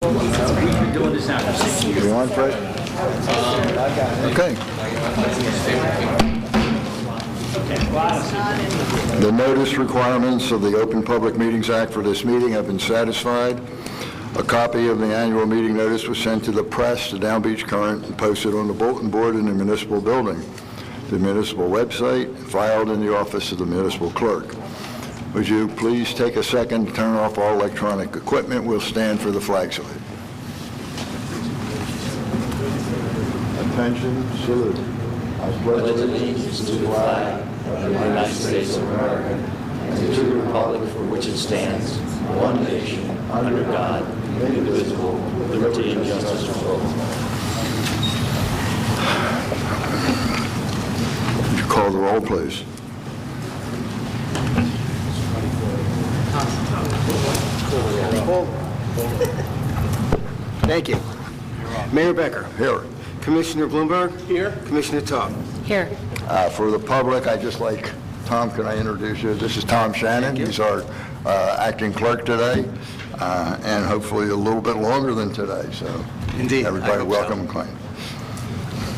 We've been doing this now for 6 years. You on, Fred? Okay. The notice requirements of the Open Public Meetings Act for this meeting have been satisfied. A copy of the annual meeting notice was sent to the press, the Down Beach Current, and posted on the bulletin board in the municipal building, the municipal website, filed in the office of the municipal clerk. Would you please take a second to turn off all electronic equipment? We'll stand for the flag salute. Attention, salute. I pledge allegiance to the flag of the United States of America and to the republic for which it stands, one nation, under God, indivisible, with liberty and justice for all. Would you call the roll, please? Thank you. Mayor Becker. Here. Commissioner Bloomberg. Here. Commissioner Tubb. Here. For the public, I'd just like, Tom, can I introduce you? This is Tom Shannon. He's our acting clerk today, and hopefully a little bit longer than today. So, indeed, everybody welcome and claim.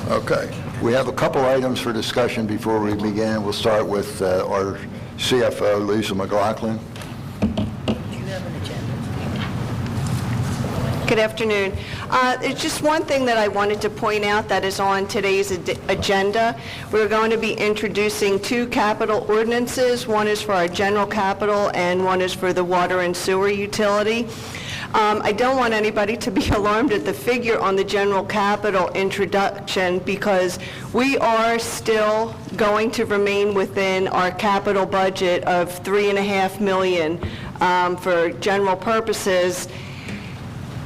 Okay. We have a couple items for discussion before we begin. We'll start with our CFO, Lisa McLaughlin. Good afternoon. It's just one thing that I wanted to point out that is on today's agenda. We're going to be introducing two capital ordinances. One is for our general capital and one is for the water and sewer utility. I don't want anybody to be alarmed at the figure on the general capital introduction because we are still going to remain within our capital budget of $3.5 million for general purposes.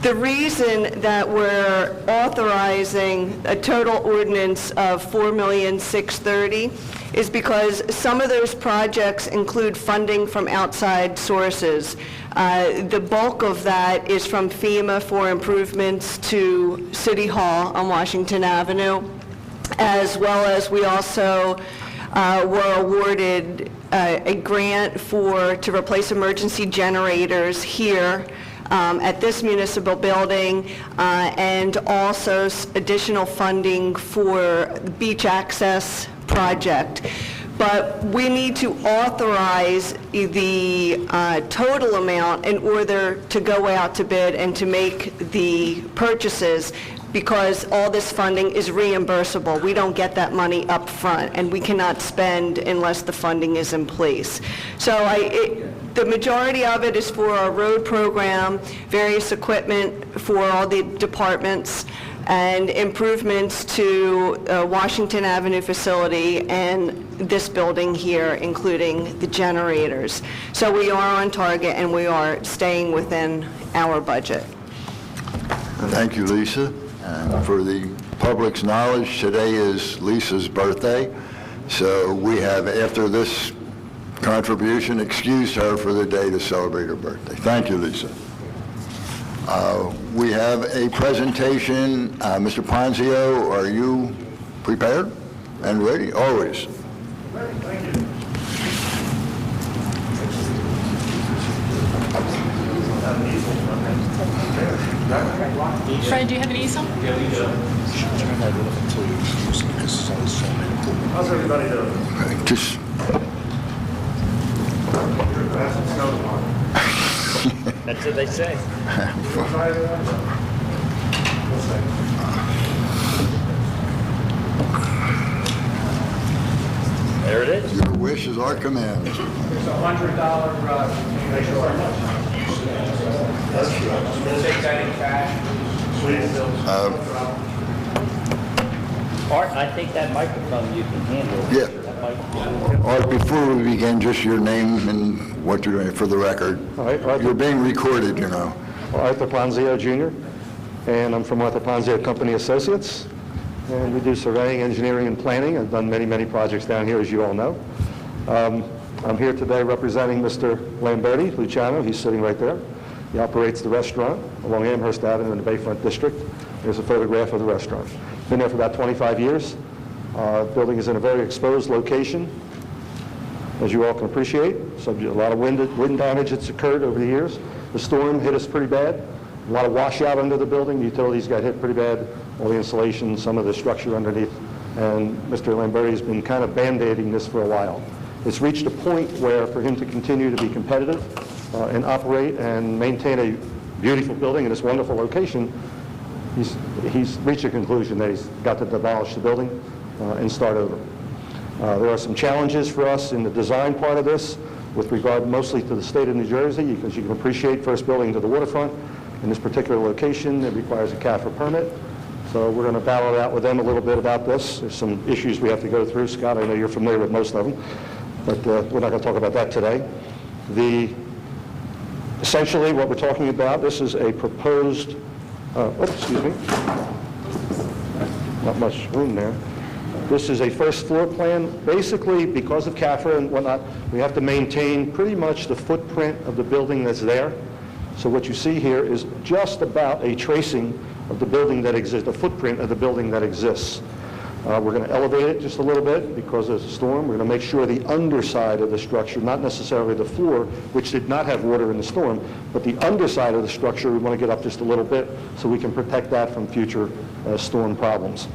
The reason that we're authorizing a total ordinance of $4,630,000 is because some of those projects include funding from outside sources. The bulk of that is from FEMA for improvements to City Hall on Washington Avenue, as well as we also were awarded a grant to replace emergency generators here at this municipal building, and also additional funding for the beach access project. But we need to authorize the total amount in order to go out to bid and to make the purchases, because all this funding is reimbursable. We don't get that money up front, and we cannot spend unless the funding is in place. So the majority of it is for our road program, various equipment for all the departments, and improvements to Washington Avenue facility and this building here, including the generators. So we are on target and we are staying within our budget. Thank you, Lisa. And for the public's knowledge, today is Lisa's birthday. So we have, after this contribution, excused her for the day to celebrate her birthday. Thank you, Lisa. We have a presentation. Mr. Ponzio, are you prepared and ready? Always. Ready, thank you. Fred, do you have an easel? How's everybody doing? Just. That's what they say. There it is. Your wish is our command. It's $100. Thank you very much. We'll take that in cash. Art, I think that microphone you can handle. Yeah. That microphone. Art, before we begin, just your name and what you're doing for the record. All right, Arthur. You're being recorded, you know. Arthur Ponzio Jr., and I'm from Arthur Ponzio Company Associates, and we do surveying, engineering, and planning. I've done many, many projects down here, as you all know. I'm here today representing Mr. Lamberti, Luciano. He's sitting right there. He operates the restaurant along Amherst Avenue in the Bayfront District. Here's a photograph of the restaurant. Been there for about 25 years. The building is in a very exposed location, as you all can appreciate. So a lot of wind damage that's occurred over the years. The storm hit us pretty bad A lot of washout under the building. The utilities got hit pretty bad, all the insulation, some of the structure underneath. And Mr. Lamberti has been kind of band-aiding this for a while. It's reached a point where for him to continue to be competitive and operate and maintain a beautiful building in this wonderful location, he's reached a conclusion that he's got to demolish the building and start over. There are some challenges for us in the design part of this with regard mostly to the state of New Jersey, because you can appreciate first building to the waterfront. In this particular location, it requires a CAFRA permit. So we're going to battle it out with them a little bit about this. There's some issues we have to go through. Scott, I know you're familiar with most of them, but we're not going to talk about that today. Essentially, what we're talking about, this is a proposed, excuse me, not much room there. This is a first floor plan. Basically, because of CAFRA and whatnot, we have to maintain pretty much the footprint of the building that's there. So what you see here is just about a tracing of the building that exists, the footprint of the building that exists. We're going to elevate it just a little bit because of the storm. We're going to make sure the underside of the structure, not necessarily the floor, which did not have water in the storm, but the underside of the structure, we want to get up just a little bit so we can protect that from future storm problems.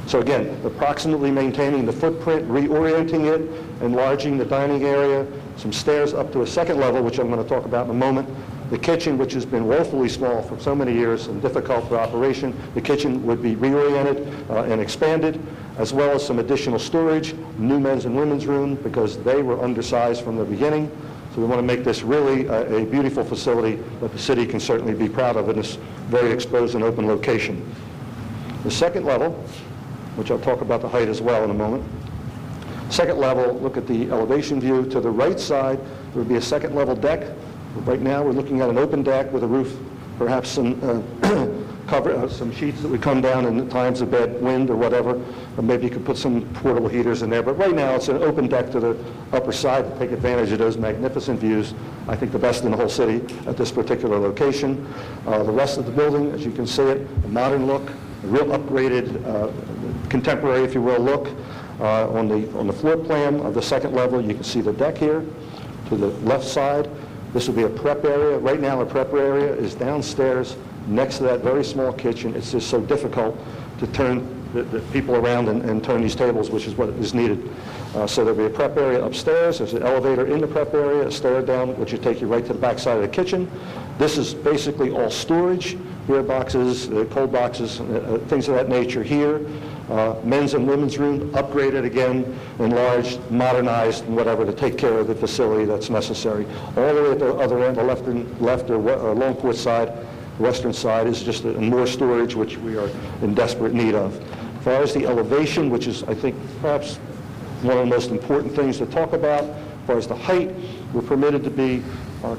So again, approximately maintaining the footprint, reorienting it, enlarging the dining area, some stairs up to a second level, which I'm going to talk about in a moment. The kitchen, which has been woefully small for so many years and difficult for operation, the kitchen would be reoriented and expanded, as well as some additional storage, new men's and women's room, because they were undersized from the beginning. So we want to make this really a beautiful facility that the city can certainly be proud of in this very exposed and open location. The second level, which I'll talk about the height as well in a moment. Second level, look at the elevation view. To the right side, there would be a second level deck. Right now, we're looking at an open deck with a roof, perhaps some some sheets that would come down in times of bad wind or whatever. Or maybe you could put some portable heaters in there. But right now, it's an open deck to the upper side to take advantage of those magnificent views. I think the best in the whole city at this particular location. The rest of the building, as you can see it, a modern look, a real upgraded, contemporary, if you will, look. On the floor plan of the second level, you can see the deck here to the left side. This will be a prep area. Right now, the prep area is downstairs next to that very small kitchen. It's just so difficult to turn the people around and turn these tables, which is what is needed. So there'll be a prep area upstairs. There's an elevator in the prep area, a stair down, which will take you right to the back side of the kitchen. This is basically all storage, beer boxes, cold boxes, things of that nature here. Men's and women's room, upgraded again, enlarged, modernized, and whatever to take care of the facility that's necessary. All the way at the other end, the left or Longport side, western side, is just more storage, which we are in desperate need of. As far as the elevation, which is, I think, perhaps one of the most important things to talk about, as far as the height, we're permitted to be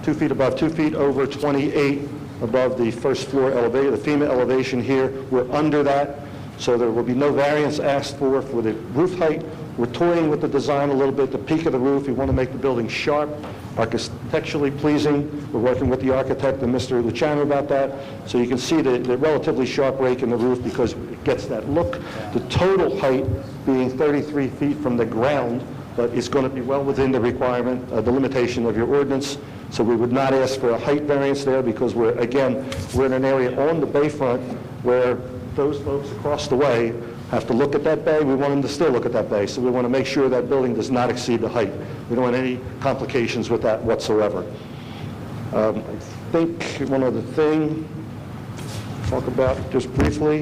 2 feet above, 2 feet over, 28 above the first floor elevator, the FEMA elevation here. We're under that. So there will be no variance asked for the roof height. We're toying with the design a little bit, the peak of the roof. We want to make the building sharp, architecturally pleasing. We're working with the architect and Mr. Luciano about that. So you can see the relatively sharp rake in the roof because it gets that look. The total height being 33 feet from the ground, but it's going to be well within the requirement, the limitation of your ordinance. So we would not ask for a height variance there because we're in an area on the bayfront where those folks across the way have to look at that bay. We want them to still look at that bay. So we want to make sure that building does not exceed the height. We don't want any complications with that whatsoever. I think one other thing, talk about just briefly,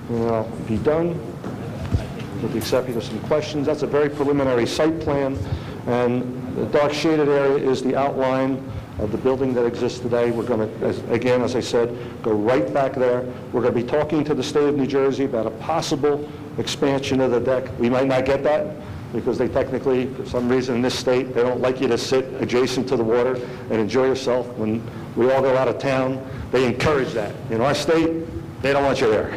and I'll be done. With the exception of some questions. That's a very preliminary site plan, and the dark shaded area is the outline of the building that exists today. We're going to, again, as I said, go right back there. We're going to be talking to the state of New Jersey about a possible expansion of the deck. We might not get that because they technically, for some reason in this state, they don't like you to sit adjacent to the water and enjoy yourself. When we all go out of town, they encourage that. In our state, they don't want you there.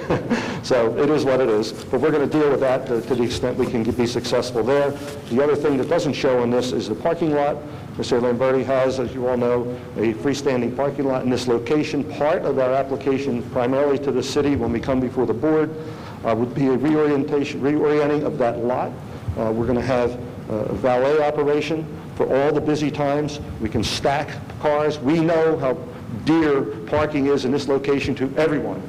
So it is what it is. But we're going to deal with that to the extent we can be successful there. The other thing that doesn't show in this is the parking lot. Mr. Lamberti has, as you all know, a freestanding parking lot in this location. Part of our application, primarily to the city when we come before the board, would be a reorienting of that lot. We're going to have a valet operation for all the busy times. We can stack cars. We know how dear parking is in this location to everyone,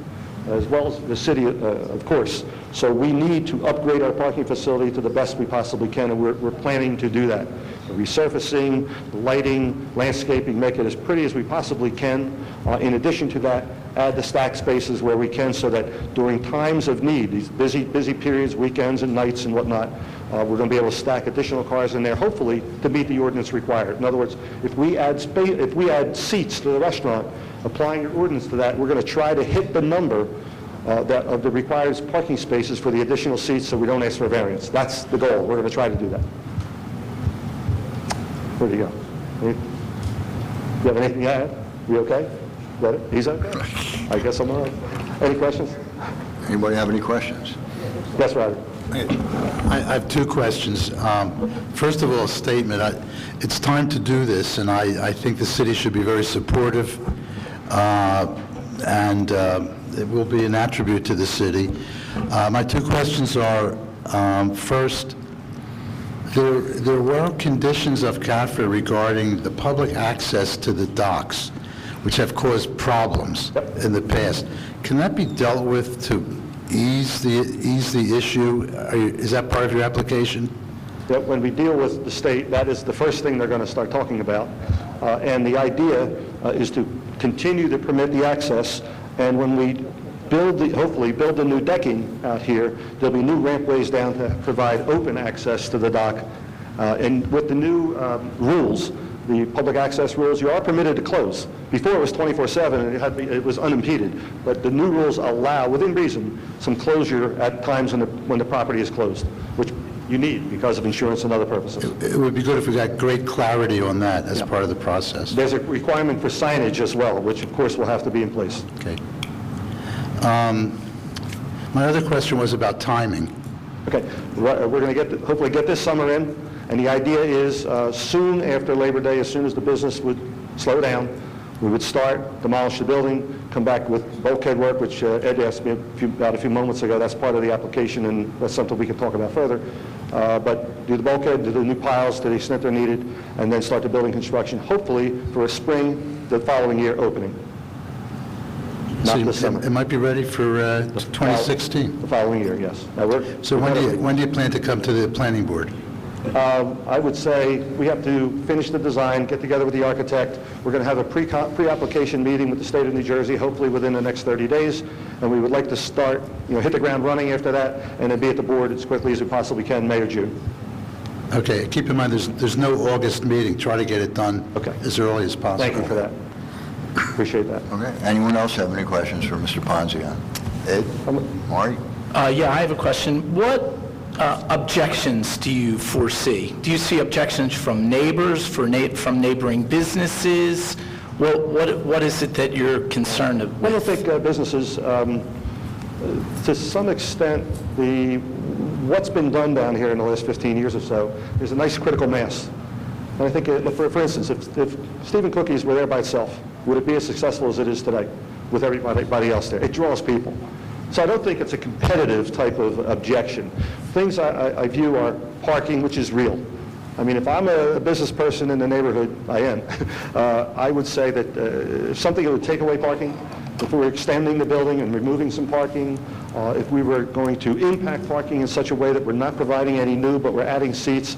as well as the city, of course. So we need to upgrade our parking facility to the best we possibly can, and we're planning to do that. Resurfacing, lighting, landscaping, make it as pretty as we possibly can. In addition to that, add the stack spaces where we can so that during times of need, these busy periods, weekends and nights and whatnot, we're going to be able to stack additional cars in there, hopefully, to meet the ordinance required. In other words, if we add seats to the restaurant, applying your ordinance to that, we're going to try to hit the number of the required parking spaces for the additional seats so we don't ask for a variance. That's the goal. We're going to try to do that. Where do you go? You have anything to add? You okay? Got it? He's okay? I guess I'm all right. Any questions? Anybody have any questions? Yes, Roger. I have two questions. First of all, a statement. It's time to do this, and I think the city should be very supportive, and it will be an attribute to the city. My two questions are, first, there were conditions of CAFRA regarding the public access to the docks, which have caused problems in the past. Can that be dealt with to ease the issue? Is that part of your application? That when we deal with the state, that is the first thing they're going to start talking about. And the idea is to continue to permit the access, and when we hopefully build the new decking out here, there'll be new rampways down to provide open access to the dock. And with the new rules, the public access rules, you are permitted to close. Before it was 24/7 and it was unimpeded, but the new rules allow, within reason, some closure at times when the property is closed, which you need because of insurance and other purposes. It would be good if we got great clarity on that as part of the process. There's a requirement for signage as well, which of course will have to be in place. Okay. My other question was about timing. Okay, we're going to hopefully get this summer in, and the idea is soon after Labor Day, as soon as the business would slow down, we would start, demolish the building, come back with bulkhead work, which Ed asked me about a few moments ago. That's part of the application, and that's something we can talk about further. But do the bulkhead, do the new piles to the extent they're needed, and then start the building construction, hopefully for a spring, the following year opening. So Not this summer. it might be ready for 2016. The following year, yes. Now So when do you plan to come to the planning board? I would say we have to finish the design, get together with the architect. We're going to have a pre-application meeting with the state of New Jersey, hopefully within the next 30 days, and we would like to start, hit the ground running after that, and then be at the board as quickly as we possibly can, May or June. Okay, keep in mind, there's no August meeting. Try to get it done as early as possible. Thank you for that. Appreciate that. Okay. Anyone else have any questions for Mr. Ponzian? Ed? Marty? Yeah, I have a question. What objections do you foresee? Do you see objections from neighbors, from neighboring businesses? What is it that you're concerned with? I don't think businesses, to some extent, what's been done down here in the last 15 years or so is a nice critical mass. And I think, for instance, if Stephen Cookies were there by itself, would it be as successful as it is today with everybody else there? It draws people. So I don't think it's a competitive type of objection. Things I view are parking, which is real. I mean, if I'm a business person in the neighborhood, I am, I would say that if something that would take away parking, if we were extending the building and removing some parking, if we were going to impact parking in such a way that we're not providing any new, but we're adding seats,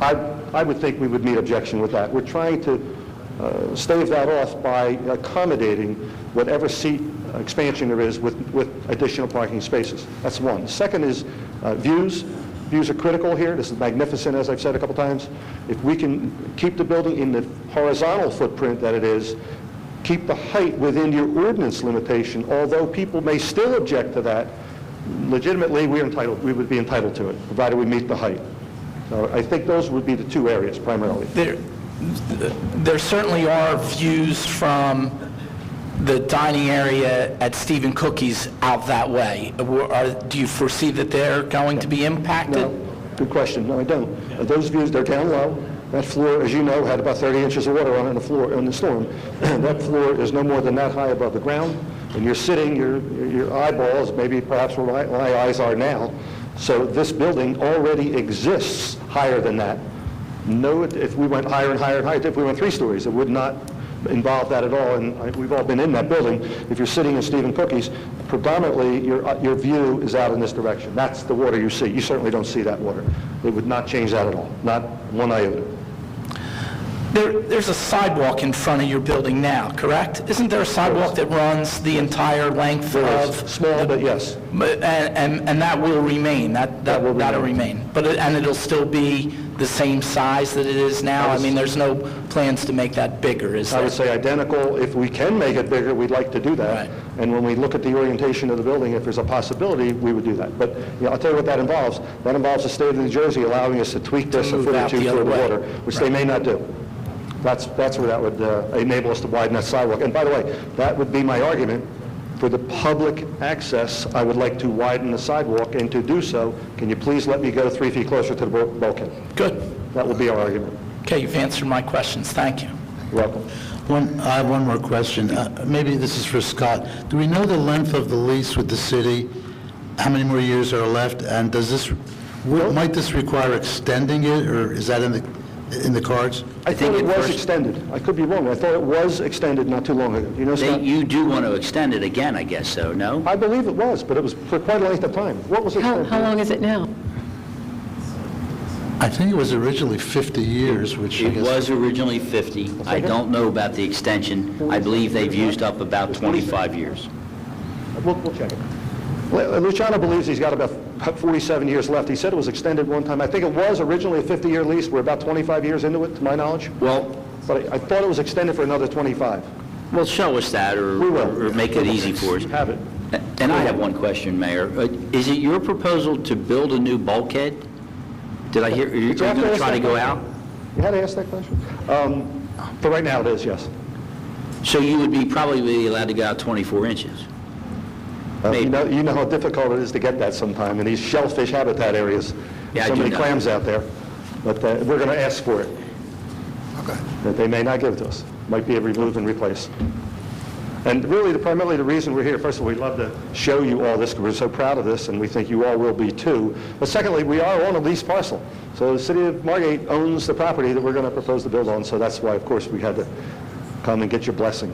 I would think we would meet objection with that. We're trying to stave that off by accommodating whatever seat expansion there is with additional parking spaces. That's one. Second is views. Views are critical here. This is magnificent, as I've said a couple times. If we can keep the building in the horizontal footprint that it is, keep the height within your ordinance limitation, although people may still object to that, legitimately we would be entitled to it, provided we meet the height. So I think those would be the two areas primarily. There certainly are views from the dining area at Stephen Cookies out that way. Do you foresee that they're going to be impacted? No. Good question. No, I don't. Those views, they're down low. That floor, as you know, had about 30 inches of water on it in the storm. That floor is no more than that high above the ground. And you're sitting, your eyeballs, maybe perhaps where my eyes are now. So this building already exists higher than that. No, if we went higher and higher and higher, if we went 3 stories, it would not involve that at all, and we've all been in that building. If you're sitting in Stephen Cookie's, predominantly your view is out in this direction. That's the water you see. You certainly don't see that water. It would not change that at all, not one iota. There's a sidewalk in front of your building now, correct? Isn't there a sidewalk that runs the entire length There of? is, small, but yes. And that will remain, that'll remain. But, and it'll still be the same size that it is now? I mean, there's no plans to make that bigger, is I there? would say identical. If we can make it bigger, we'd like to do that. Right. And when we look at the orientation of the building, if there's a possibility, we would do that. But I'll tell you what that involves. That involves the state of New Jersey allowing us to tweak this a move foot or out two the for other the way. water, which they may not do. That's where that would enable us to widen that sidewalk. And by the way, that would be my argument. For the public access, I would like to widen the sidewalk, and to do so, can you please let me go 3 feet closer to the bulkhead? Good. That will be our argument. Okay, you've answered my questions. Thank you. You're welcome. I have one more question. Maybe this is for Scott. Do we know the length of the lease with the city? How many more years are left? And might this require extending it, or is that in the cards? I thought it was extended. I could be wrong. I thought it was extended not too long ago. You know, Scott? You do want to extend it again, I guess so, no? I believe it was, but it was for quite a length of time. What was extended? How long is it now? I think it was originally 50 years, which I It guess... was originally 50. I don't know about the extension. I believe they've used up about 25 years. We'll check it. Luciano believes he's got about 47 years left. He said it was extended one time. I think it was originally a 50-year lease. We're about 25 years into it, to my knowledge. Well, But I thought it was extended for another 25. well, show us that, or We will. or make it easy for us. Have it. And I have one question, Mayor. Is it your proposal to build a new bulkhead? Did I hear, are you Did you have to going to ask try to that go question? out? You had to ask that question? For right now, it is, yes. So you would be probably allowed to go out 24 inches? You know how difficult it is to get that sometime in these shellfish habitat areas. Yeah, I So do many know. clams out there. But we're going to ask for it. Okay. That they may not give it to us. Might be a remove and replace. And really, primarily the reason we're here, first of all, we'd love to show you all this, because we're so proud of this, and we think you all will be too. But secondly, we are on a leased parcel. So the city of Margate owns the property that we're going to propose to build on, so that's why, of course, we had to come and get your blessing.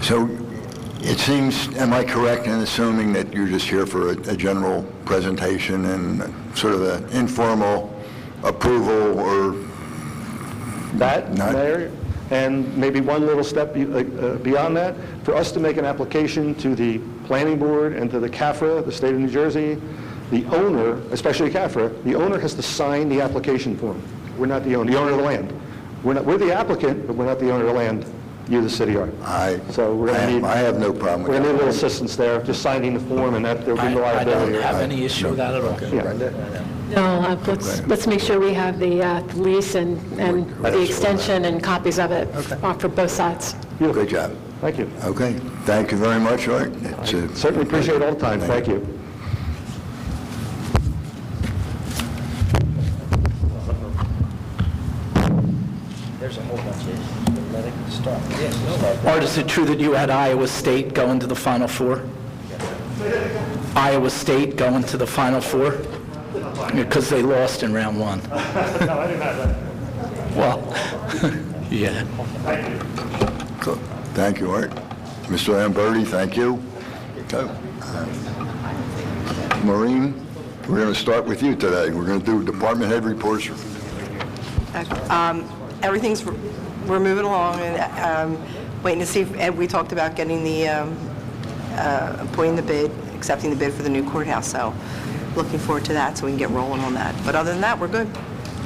So it seems, am I correct in assuming that you're just here for a general presentation and sort of an informal approval, or That, Not- Mayor, and maybe one little step beyond that, for us to make an application to the planning board and to the CAFRA, the state of New Jersey, the owner, especially CAFRA, the owner has to sign the application form. We're not the owner of the land. We're the applicant, but we're not the owner of the land. You, the city, are. So we're going to need... I have no problem We're with going to need a little that. assistance there, just signing the form, and that there'll be no I liability. don't have any issue with that at all. Yeah. No, let's make sure we have the lease and the extension and copies of it for both sides. Good job. Thank you. Okay, thank you very much, Art. Certainly appreciate it all the time. Thank you. There's a whole bunch of issues. Let it start. Yes, Art, is it true that you had Iowa State go into the Final Four? Iowa State go into the Final Four? Because they lost in round one. No, I didn't have that. Well, yeah. Cool. Thank you, Art. Mr. Lamberti, thank you. Okay. Maureen, we're going to start with you today. We're going to do department head reports. We're moving along and waiting to see, we talked about getting appointing the bid, accepting the bid for the new courthouse, so looking forward to that, so we can get rolling on that. But other than that, we're good.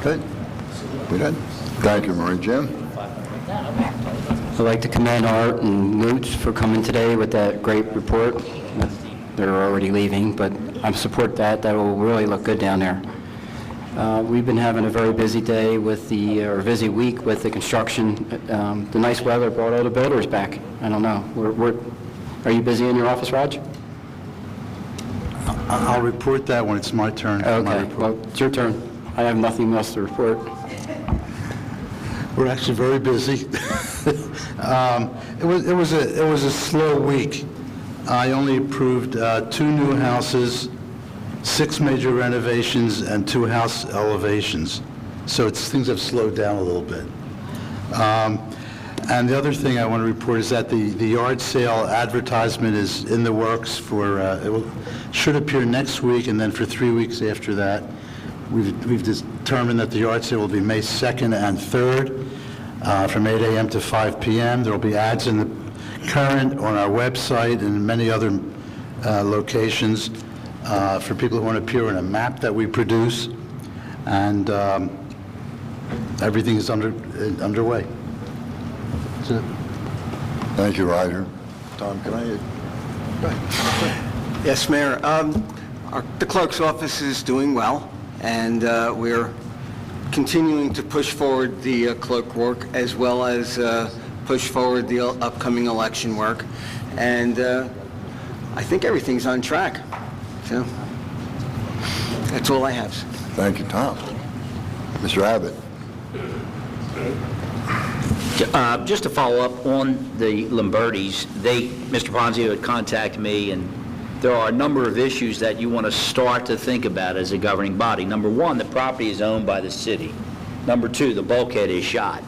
Good. We done? Thank you, Maureen. Jim? I'd like to commend Art and Moots for coming today with that great report. They're already leaving, but I support that. That will really look good down there. We've been having a very busy day or busy week with the construction. The nice weather brought all the builders back. I don't know. Are you busy in your office, Raj? I'll report that when it's my turn. Okay, well, it's your turn. I have nothing else to report. We're actually very busy. It was a slow week. I only approved 2 new houses, 6 major renovations, and 2 house elevations. So things have slowed down a little bit. And the other thing I want to report is that the yard sale advertisement is in the works for, should appear next week, and then for 3 weeks after that. We've determined that the yard sale will be May 2nd and 3rd from 8 a.m. to 5 p.m. There will be ads in the Current, on our website, and many other locations for people who want to appear on a map that we produce, and everything is underway. That's it. Thank you, Roger. Tom, can I? Yes, Mayor. The clerk's office is doing well, and we're continuing to push forward the clerk work as well as push forward the upcoming election work. And I think everything's on track. So that's all I have. Thank you, Tom. Mr. Abbott. Just to follow up on the Lombardis, Mr. Ponzio had contacted me, and there are a number of issues that you want to start to think about as a governing body. Number one, the property is owned by the city. Number two, the bulkhead is shot.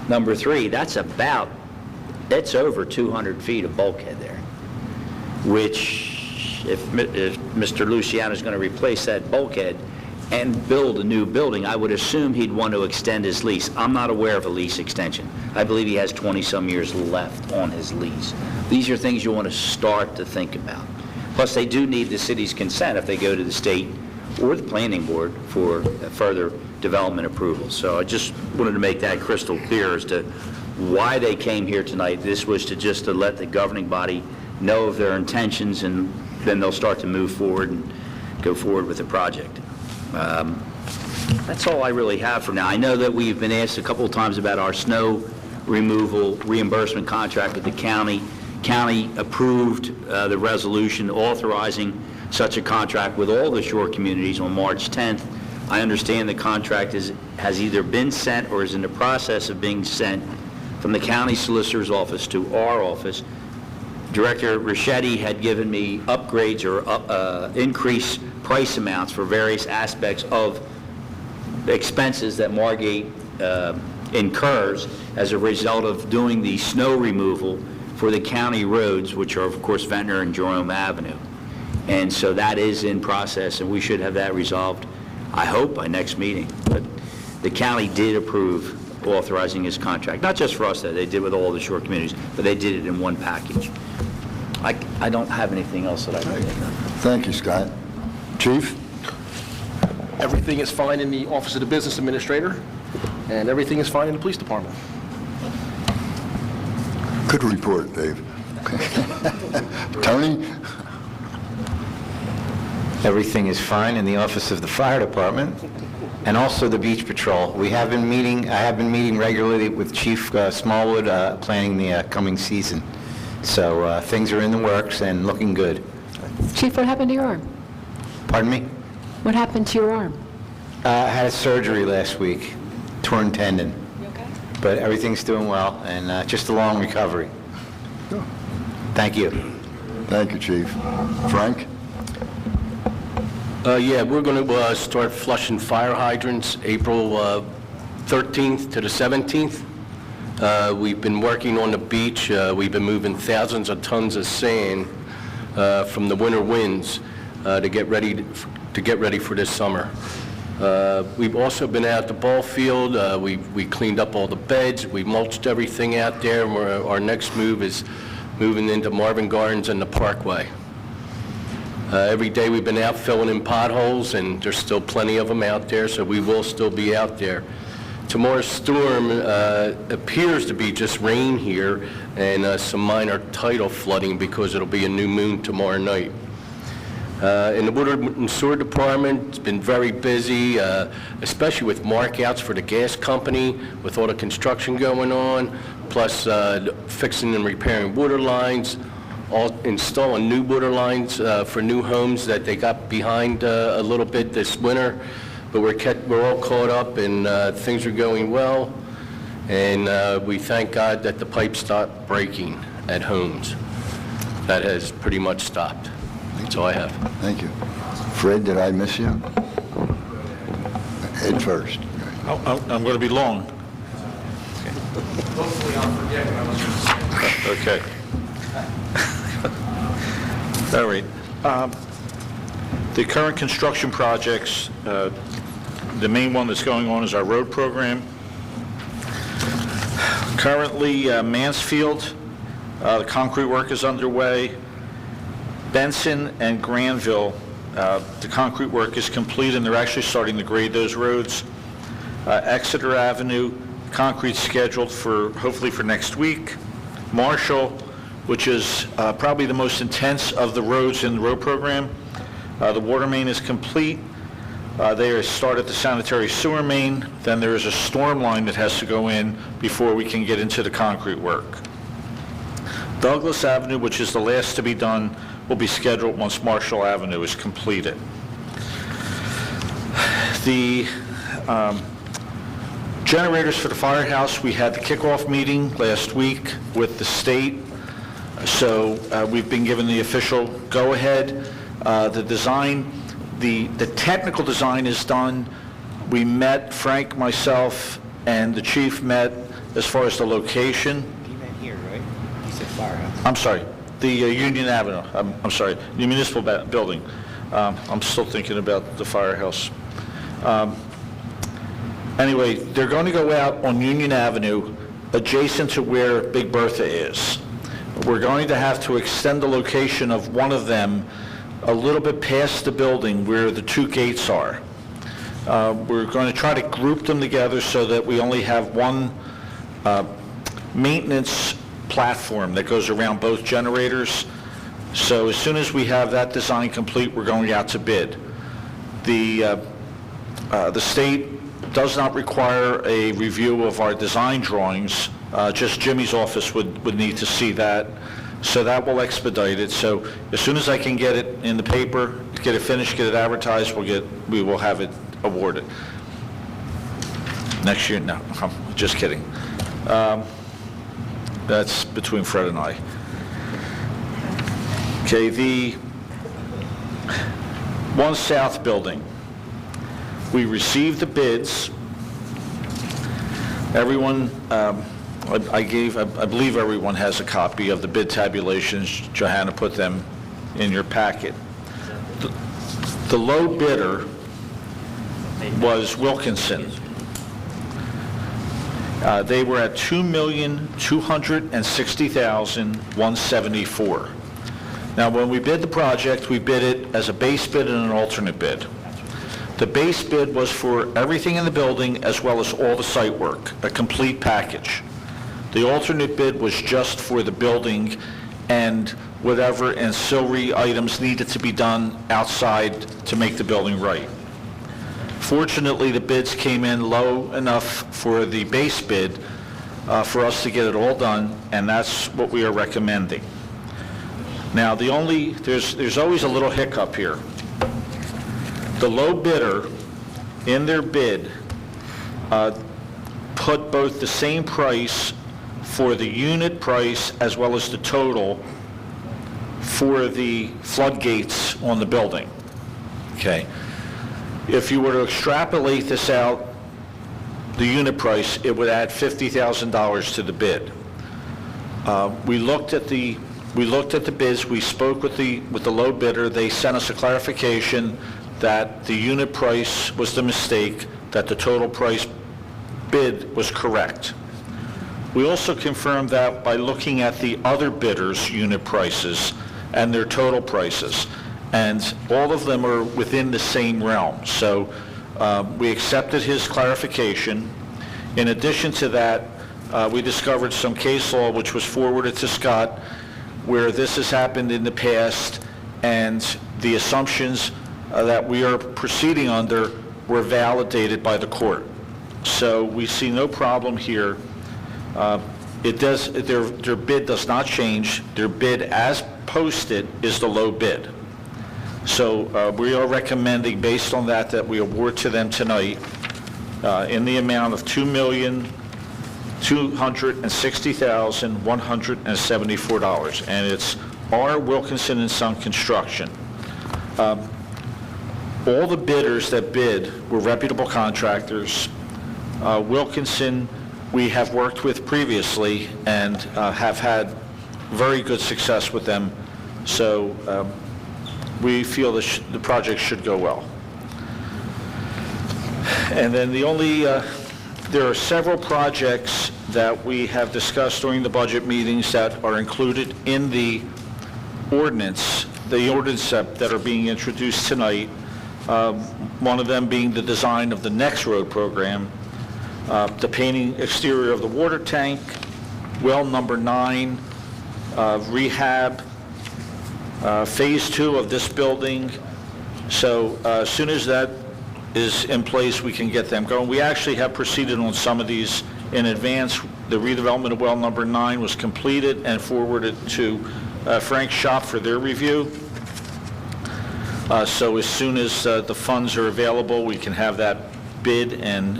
Number three, it's over 200 feet of bulkhead there, which if Mr. Luciano is going to replace that bulkhead and build a new building, I would assume he'd want to extend his lease. I'm not aware of a lease extension. I believe he has 20-some years left on his lease. These are things you want to start to think about. Plus, they do need the city's consent if they go to the state or the planning board for further development approval. So I just wanted to make that crystal clear as to why they came here tonight. This was to let the governing body know of their intentions, and then they'll start to move forward and go forward with the project. That's all I really have for now. I know that we've been asked a couple of times about our snow removal reimbursement contract with the county. County approved the resolution authorizing such a contract with all the shore communities on March 10th. I understand the contract has either been sent or is in the process of being sent from the county solicitor's office to our office. Director Richetti had given me upgrades or increased price amounts for various aspects of the expenses that Margate incurs as a result of doing the snow removal for the county roads, which are, of course, Ventnor and Jerome Avenue. And so that is in process, and we should have that resolved, I hope, by next meeting. But the county did approve authorizing his contract, not just for us, that they did with all the shore communities, but they did it in one package. I don't have anything else that I can think of. Thank you, Scott. Chief? Everything is fine in the Office of the Business Administrator, and everything is fine in the Police Department. Good report, Dave. Tony? Everything is fine in the Office of the Fire Department and also the Beach Patrol. I have been meeting regularly with Chief Smallwood, planning the coming season. So things are in the works and looking good. Chief, what happened to your arm? Pardon me? What happened to your arm? I had a surgery last week, torn tendon. You okay? But everything's doing well, and just a long recovery. Thank you. Thank you, Chief. Frank? Yeah, we're going to start flushing fire hydrants April 13th to the 17th. We've been working on the beach. We've been moving thousands of tons of sand from the winter winds to get ready for this summer. We've also been out at the ball field. We cleaned up all the beds. We mulched everything out there. Our next move is moving into Marvin Gardens and the Parkway. Every day we've been out filling in potholes, and there's still plenty of them out there, so we will still be out there. Tomorrow's storm appears to be just rain here and some minor tidal flooding because it'll be a new moon tomorrow night. In the Water and Sewer Department, it's been very busy, especially with markouts for the gas company, with all the construction going on, plus fixing and repairing water lines, installing new water lines for new homes that they got behind a little bit this winter. But we're all caught up, and things are going well, and we thank God that the pipes stopped breaking at homes. That has pretty much stopped. That's all I have. Thank you. Fred, did I miss you? Ed first. I'm going to be long. Hopefully I'll forget what I was going to say. Okay. All right. The current construction projects, the main one that's going on is our road program. Currently, Mansfield, the concrete work is underway. Benson and Granville, the concrete work is complete, and they're actually starting to grade those roads. Exeter Avenue, concrete scheduled for, hopefully for next week. Marshall, which is probably the most intense of the roads in the road program, the water main is complete. They start at the sanitary sewer main, then there is a storm line that has to go in before we can get into the concrete work. Douglas Avenue, which is the last to be done, will be scheduled once Marshall Avenue is completed. The generators for the firehouse, we had the kickoff meeting last week with the state, so we've been given the official go-ahead. The design, the technical design is done. We met, Frank, myself, and the chief met as far as the location. You meant here, right? You said firehouse. I'm sorry, the Union Avenue, I'm sorry, the municipal building. I'm still thinking about the firehouse. Anyway, they're going to go out on Union Avenue adjacent to where Big Bertha is. We're going to have to extend the location of one of them a little bit past the building where the two gates are. We're going to try to group them together so that we only have one maintenance platform that goes around both generators. So as soon as we have that design complete, we're going out to bid. The state does not require a review of our design drawings. Just Jimmy's office would need to see that. So that will expedite it. So as soon as I can get it in the paper, get it finished, get it advertised, we will have it awarded. Next year? No, I'm just kidding. That's between Fred and I. Okay, the 1 South building. We received the bids. Everyone, I believe everyone has a copy of the bid tabulations. Johanna put them in your packet. The low bidder was Wilkinson. They were at $2,260,174. Now, when we bid the project, we bid it as a base bid and an alternate bid. The base bid was for everything in the building as well as all the site work, a complete package. The alternate bid was just for the building and whatever ancillary items needed to be done outside to make the building right. Fortunately, the bids came in low enough for the base bid for us to get it all done, and that's what we are recommending. Now, there's always a little hiccup here. The low bidder, in their bid, put both the same price for the unit price as well as the total for the floodgates on the building. Okay. If you were to extrapolate this out, the unit price, it would add $50,000 to the bid. We looked at the bids. We spoke with the low bidder. They sent us a clarification that the unit price was the mistake, that the total price bid was correct. We also confirmed that by looking at the other bidders' unit prices and their total prices, and all of them are within the same realm. So we accepted his clarification. In addition to that, we discovered some case law which was forwarded to Scott where this has happened in the past, and the assumptions that we are proceeding under were validated by the court. So we see no problem here. Their bid does not change. Their bid as posted is the low bid. So we are recommending, based on that we award to them tonight in the amount of $2,260,174, and it's R. Wilkinson & Son Construction. All the bidders that bid were reputable contractors. Wilkinson we have worked with previously and have had very good success with them. So we feel the project should go well. And then there are several projects that we have discussed during the budget meetings that are included in the ordinance that are being introduced tonight. One of them being the design of the next road program, the painting exterior of the water tank, well number 9, rehab, phase 2 of this building. So as soon as that is in place, we can get them going. We actually have proceeded on some of these in advance. The redevelopment of well number 9 was completed and forwarded to Frank's shop for their review. So as soon as the funds are available, we can have that bid, and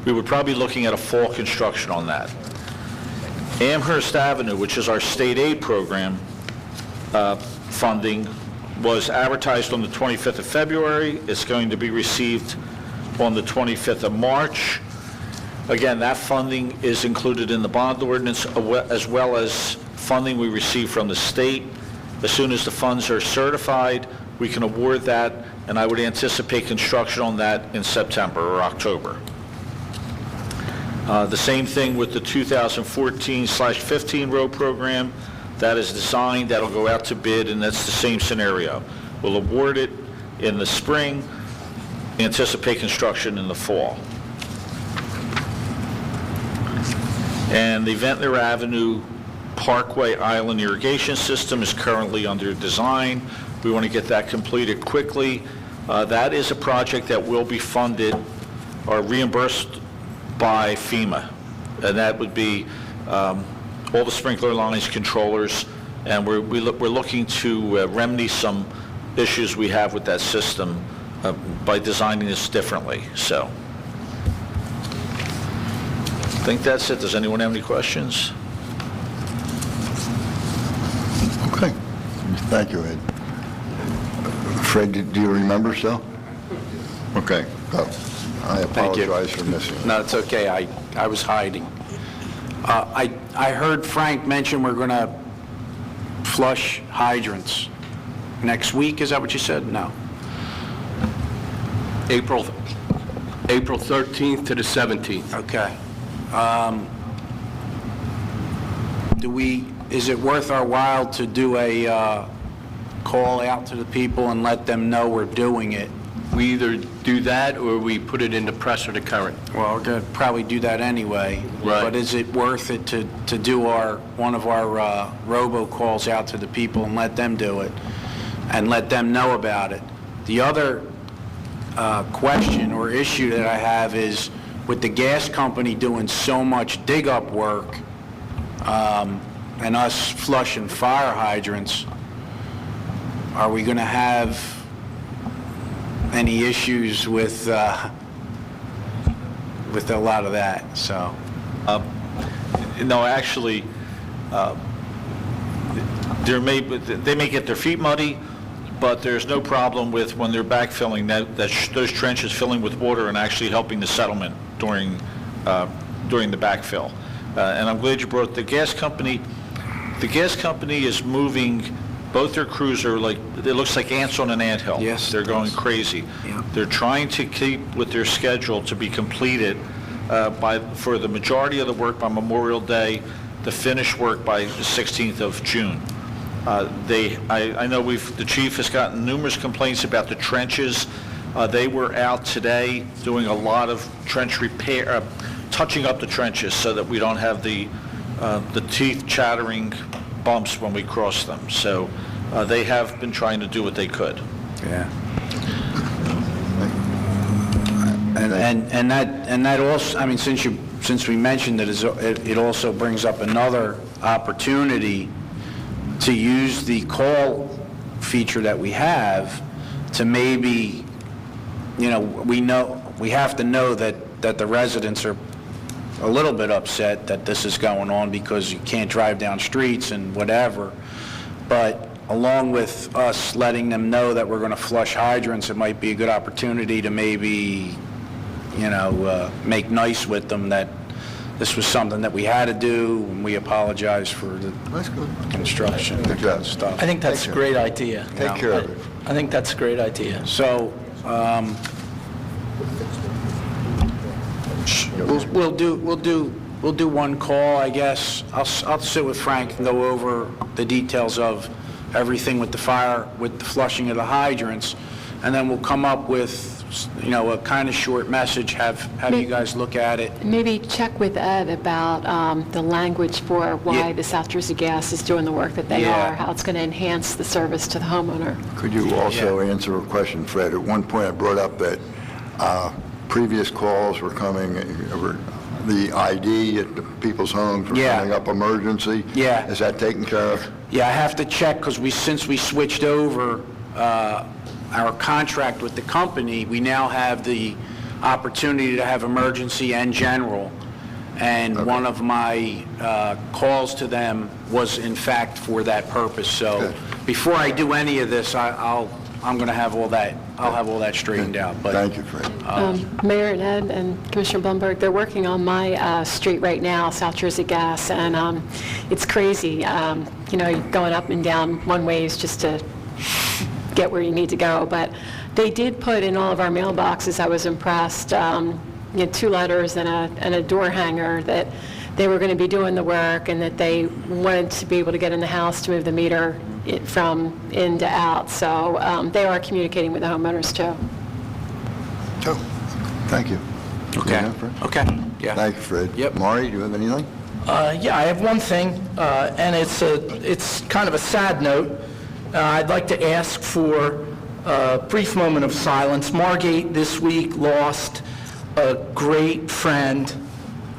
we would probably be looking at a fall construction on that. Amherst Avenue, which is our state aid program funding, was advertised on the 25th of February. It's going to be received on the 25th of March. Again, that funding is included in the bond ordinance, as well as funding we receive from the state. As soon as the funds are certified, we can award that, and I would anticipate construction on that in September or October. The same thing with the 2014/15 road program. That is designed, that'll go out to bid, and that's the same scenario. We'll award it in the spring, anticipate construction in the fall. And the Ventnor Avenue Parkway Island irrigation system is currently under design. We want to get that completed quickly. That is a project that will be funded or reimbursed by FEMA, and that would be all the sprinkler lines, controllers, and we're looking to remedy some issues we have with that system by designing this differently. So I think that's it. Does anyone have any questions? Okay. Thank you, Ed. Fred, do you remember so? Okay, go. I apologize for missing it. No, it's okay. I was hiding. I heard Frank mention we're going to flush hydrants next week. Is that what you said? No. April 13th to the 17th. Okay. Is it worth our while to do a call out to the people and let them know we're doing it? We either do that or we put it in the press or the Current. Well, we're going to probably do that anyway. Right. But is it worth it to do one of our robocalls out to the people and let them do it and let them know about it? The other question or issue that I have is with the gas company doing so much dig-up work and us flushing fire hydrants, are we going to have any issues with a lot of that? So, no, actually, they may get their feet muddy, but there's no problem with when they're backfilling those trenches filling with water and actually helping the settlement during the backfill. And I'm glad you brought the gas company. The gas company is moving. Both their crews are it looks like ants on an anthill. Yes. They're going crazy. Yeah. They're trying to keep with their schedule to be completed for the majority of the work by Memorial Day, the finished work by the 16th of June. I know the chief has gotten numerous complaints about the trenches. They were out today doing a lot of trench repair, touching up the trenches so that we don't have the teeth chattering bumps when we cross them. So they have been trying to do what they could. yeah. And that also, I mean, since we mentioned it, it also brings up another opportunity to use the call feature that we have to maybe, we have to know that the residents are a little bit upset that this is going on because you can't drive down streets and whatever. But along with us letting them know that we're going to flush hydrants, it might be a good opportunity to maybe, make nice with them that this was something that we had to do, and we apologize for the construction and stuff. I think that's a great idea. Take care of it. I think that's a great idea. So, we'll do one call, I guess. I'll sit with Frank and go over the details of everything with the fire, with the flushing of the hydrants, and then we'll come up with, a kind of short message, have you guys look at it. Maybe check with Ed about the language for why the South Jersey Gas is doing the work that they are, how it's going to enhance the service to the homeowner. Could you also answer a question, Fred? At one point, I brought up that previous calls were coming, the ID at the people's homes were coming up emergency. Yeah. Is that taken care of? Yeah, I have to check, because since we switched over our contract with the company, we now have the opportunity to have emergency and general. And one of my calls to them was in fact for that purpose. So before I do any of this, I'm going to have all that. I'll have all that straightened out. But thank you, Fred. Mayor and Ed and Commissioner Blumberg, they're working on my street right now, South Jersey Gas, and it's crazy. Going up and down one ways just to get where you need to go. But they did put in all of our mailboxes, I was impressed, 2 letters and a door hanger that they were going to be doing the work and that they wanted to be able to get in the house to move the meter from in to out. So they are communicating with the homeowners too. So, thank you. Okay. Okay. Yeah. Thank you, Fred. Yep. Maury, do you have anything? Yeah, I have one thing, and it's kind of a sad note. I'd like to ask for a brief moment of silence. Margate this week lost a great friend,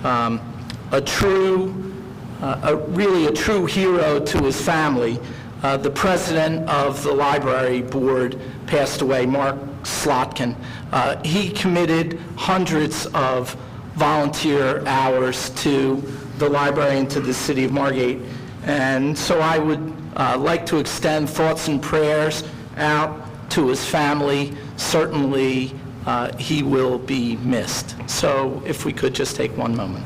really a true hero to his family. The president of the library board passed away, Mark Slotkin. He committed hundreds of volunteer hours to the library and to the city of Margate. And so I would like to extend thoughts and prayers out to his family. Certainly, he will be missed. So if we could just take one moment.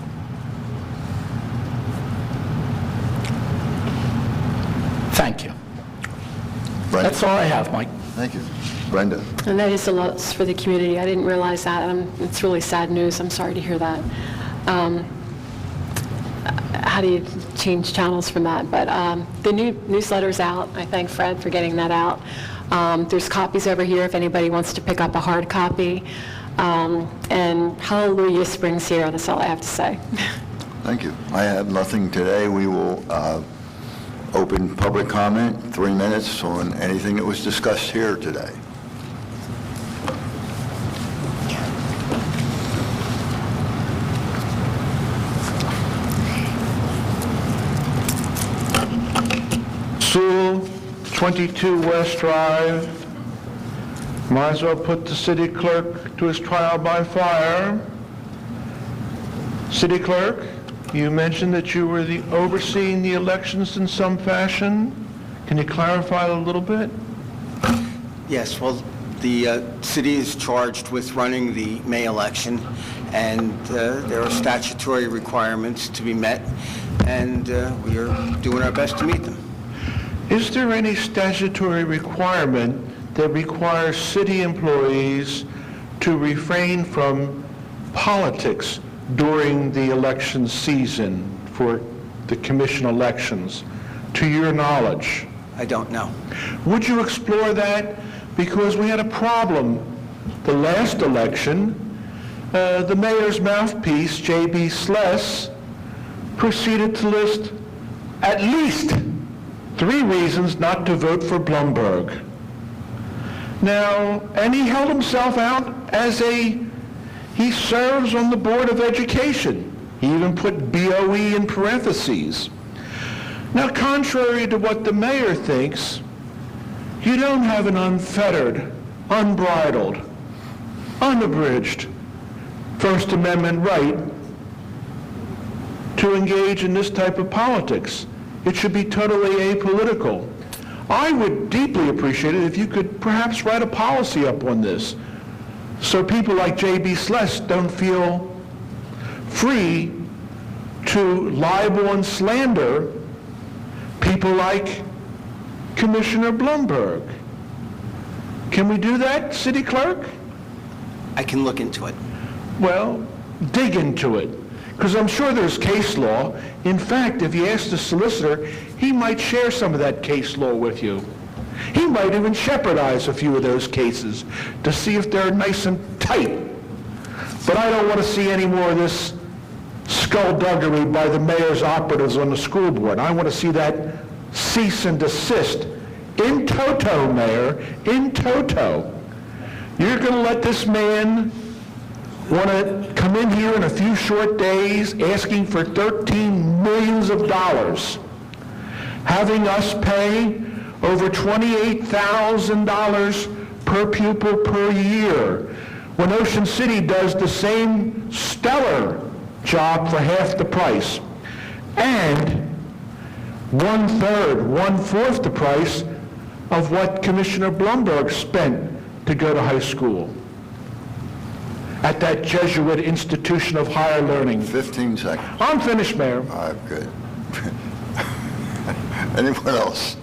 Thank you. Brenda? That's all I have, Mike. Thank you. Brenda? And that is a loss for the community. I didn't realize that. It's really sad news. I'm sorry to hear that. How do you change channels from that? But the new newsletter's out. I thank Fred for getting that out. There's copies over here if anybody wants to pick up a hard copy. And hallelujah, spring's here. That's all I have to say. Thank you. I have nothing today. We will open public comment, 3 minutes on anything that was discussed here today. Sewell, 22 West Drive. Might as well put the city clerk to his trial by fire. City clerk, you mentioned that you were overseeing the elections in some fashion. Can you clarify a little bit? Yes, well, the city is charged with running the May election, and there are statutory requirements to be met, and we are doing our best to meet them. Is there any statutory requirement that requires city employees to refrain from politics during the election season for the commission elections, to your knowledge? I don't know. Would you explore that? Because we had a problem the last election. The mayor's mouthpiece, J.B. Sless, proceeded to list at least 3 reasons not to vote for Blumberg. Now, and he held himself out as he serves on the Board of Education. He even put BOE in parentheses. Now, contrary to what the mayor thinks, you don't have an unfettered, unbridled, unabridged First Amendment right to engage in this type of politics. It should be totally apolitical. I would deeply appreciate it if you could perhaps write a policy up on this, so people like J.B. Sless don't feel free to libel and slander people like Commissioner Blumberg. Can we do that, City Clerk? I can look into it. Well, dig into it, because I'm sure there's case law. In fact, if you ask the solicitor, he might share some of that case law with you. He might even shepherdize a few of those cases to see if they're nice and tight. But I don't want to see any more of this skullduggery by the mayor's operatives on the school board. I want to see that cease and desist. In toto, Mayor, in toto. You're going to let this man want to come in here in a few short days asking for $13 million, having us pay over $28,000 per pupil per year, when Ocean City does the same stellar job for half the price, and 1/3, 1/4 the price of what Commissioner Blumberg spent to go to high school at that Jesuit institution of higher learning. 15 seconds. I'm finished, Mayor. All right, good. Anyone else?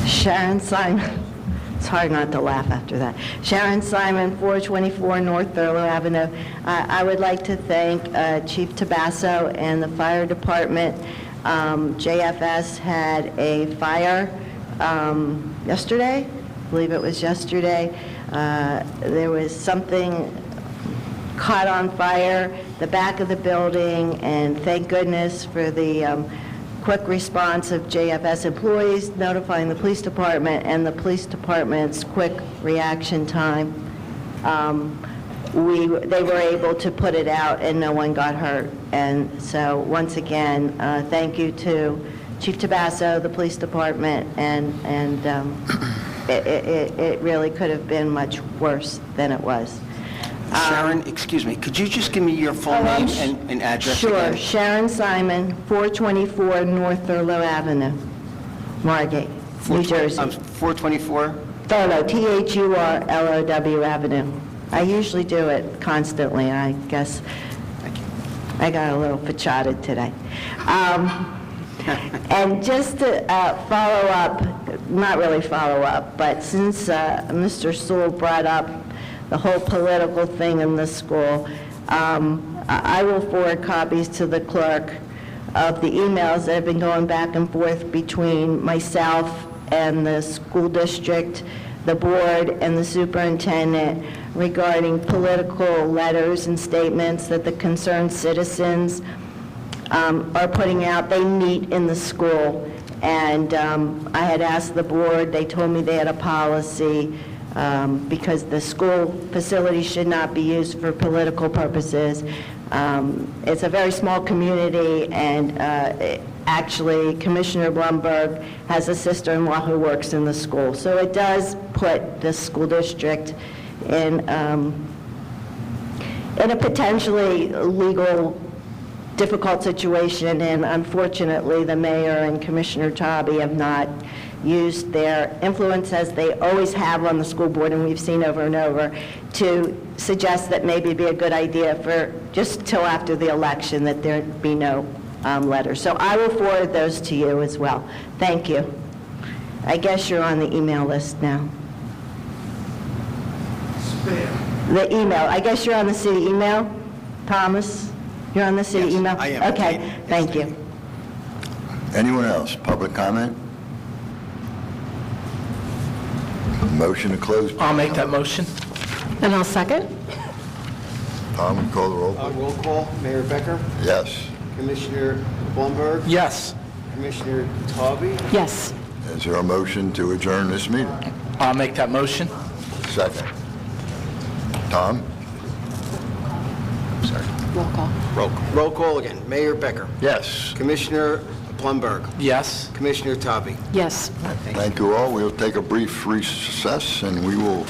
Sharon Simon. It's hard not to laugh after that. Sharon Simon, 424 North Thurlow Avenue. I would like to thank Chief Tabasso and the fire department. JFS had a fire yesterday. I believe it was yesterday. There was something caught on fire, the back of the building, and thank goodness for the quick response of JFS employees notifying the police department and the police department's quick reaction time. They were able to put it out and no one got hurt. And so once again, thank you to Chief Tabasso, the police department, and it really could have been much worse than it was. Sharon, excuse me, could you just give me your full name and address again? Sure. Sharon Simon, 424 North Thurlow Avenue, Margate, New Jersey. 424? Thurlow, Thurlow Avenue. I usually do it constantly. I guess I got a little pachotted today. And just to follow up, not really follow up, but since Mr. Sewell brought up the whole political thing in the school, I will forward copies to the clerk of the emails that have been going back and forth between myself and the school district, the board, and the superintendent regarding political letters and statements that the concerned citizens are putting out. They meet in the school, and I had asked the board, they told me they had a policy because the school facility should not be used for political purposes. It's a very small community, and actually Commissioner Blumberg has a sister-in-law who works in the school. So it does put the school district in a potentially legal difficult situation, and unfortunately the mayor and Commissioner Tobby have not used their influence, as they always have on the school board, and we've seen over and over, to suggest that maybe it'd be a good idea for just till after the election that there be no letters. So I will forward those to you as well. Thank you. I guess you're on the email list now. The email. I guess you're on the city email, Thomas? You're on the city email? I am. Okay, thank you. Anyone else? Public comment? Motion to close. I'll make that motion. And I'll second. Tom, will you call the roll? Roll call, Mayor Becker, Yes. Commissioner Blumberg, Yes. Commissioner Tawby, Yes. Is there a motion to adjourn this meeting? I'll make that motion. Second. Tom? I'm sorry. Roll call. roll call again, Mayor Becker, Yes. Commissioner Blumberg, Yes. Commissioner Tawby. Yes. Thank you all. We'll take a brief recess, and we will